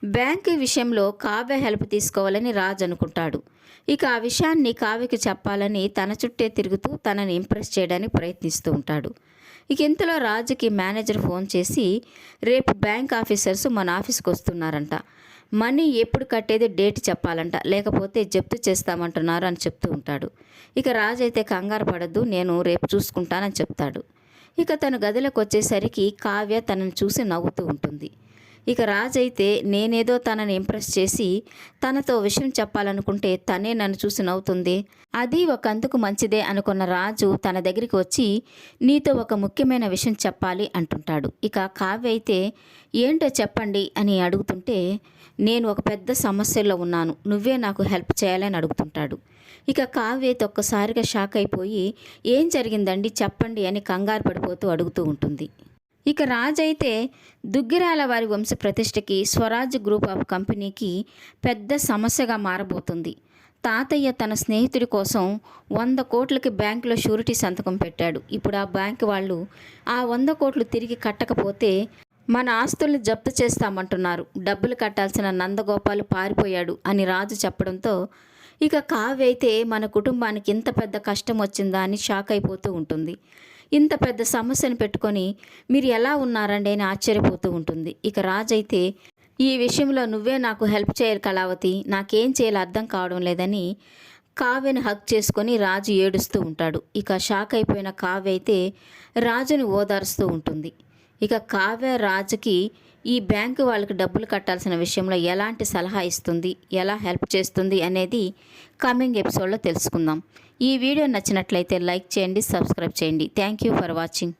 Bank విషయంలో Kavya help తీసుకోవాలని రాజ్ అనుకుంటాడు. ఇక ఆ విషయాన్ని కావ్యకి చెప్పాలని తన చుట్టే తిరుగుతూ తనని ఇంప్రెస్ చేయడానికి ప్రయత్నిస్తూ ఉంటాడు. ఇక ఇంతలో రాజుకి మేనేజర్ ఫోన్ చేసి రేపు బ్యాంక్ ఆఫీసర్స్ మన ఆఫీస్కి వస్తున్నారంట, మనీ ఎప్పుడు కట్టేది డేట్ చెప్పాలంట, లేకపోతే జప్తు చేస్తామంటున్నారు అని చెప్తూ ఉంటాడు. ఇక రాజు అయితే కంగారు పడద్దు, నేను రేపు చూసుకుంటానని చెప్తాడు. ఇక తను గదిలోకి వచ్చేసరికి కావ్య తనని చూసి నవ్వుతూ ఉంటుంది. ఇక రాజు అయితే నేనేదో తనని ఇంప్రెస్ చేసి తనతో విషయం చెప్పాలనుకుంటే తనే నన్ను చూసి నవ్వుతుంది, అది ఒక అందుకు మంచిదే అనుకున్న రాజు తన దగ్గరికి వచ్చి నీతో ఒక ముఖ్యమైన విషయం చెప్పాలి అంటుంటాడు. ఇక కావ్య అయితే ఏంటో చెప్పండి అని అడుగుతుంటే నేను ఒక పెద్ద సమస్యలో ఉన్నాను, నువ్వే నాకు హెల్ప్ చేయాలని అడుగుతుంటాడు. ఇక కావ్య అయితే ఒక్కసారిగా షాక్ అయిపోయి ఏం జరిగిందండి చెప్పండి అని కంగారు పడిపోతూ అడుగుతూ ఉంటుంది. ఇక రాజ్ అయితే దుగ్గిరాల వారి వంశ ప్రతిష్టకి స్వరాజ్ గ్రూప్ ఆఫ్ కంపెనీకి పెద్ద సమస్యగా మారబోతుంది. తాతయ్య తన స్నేహితుడి కోసం 100 కోట్లకి బ్యాంకులో షూరిటీ సంతకం పెట్టాడు. ఇప్పుడు ఆ బ్యాంకు వాళ్ళు ఆ 100 కోట్లు తిరిగి కట్టకపోతే మన ఆస్తుల్ని జప్తు చేస్తామంటున్నారు, డబ్బులు కట్టాల్సిన నందగోపాల్ పారిపోయాడు అని రాజు చెప్పడంతో ఇక కావ్య అయితే మన కుటుంబానికి ఇంత పెద్ద కష్టం వచ్చిందా అని షాక్ అయిపోతూ ఉంటుంది. ఇంత పెద్ద సమస్యను పెట్టుకొని మీరు ఎలా ఉన్నారండి అని ఆశ్చర్యపోతూ ఉంటుంది. ఇక రాజు అయితే ఈ విషయంలో నువ్వే నాకు హెల్ప్ చేయాలి కళావతి, నాకేం చేయాలో అర్థం కావడం లేదని కావ్యని హగ్ చేసుకొని రాజు ఏడుస్తూ ఉంటాడు. ఇక షాక్ అయిపోయిన కావ్య అయితే రాజుని ఓదారుస్తూ ఉంటుంది. ఇక కావ్య రాజుకి ఈ బ్యాంకు వాళ్ళకి డబ్బులు కట్టాల్సిన విషయంలో ఎలాంటి సలహా ఇస్తుంది, ఎలా హెల్ప్ చేస్తుంది అనేది కమింగ్ ఎపిసోడ్లో తెలుసుకుందాం. ఈ వీడియో నచ్చినట్లయితే లైక్ చేయండి, సబ్స్క్రైబ్ చేయండి. Thank you for watching.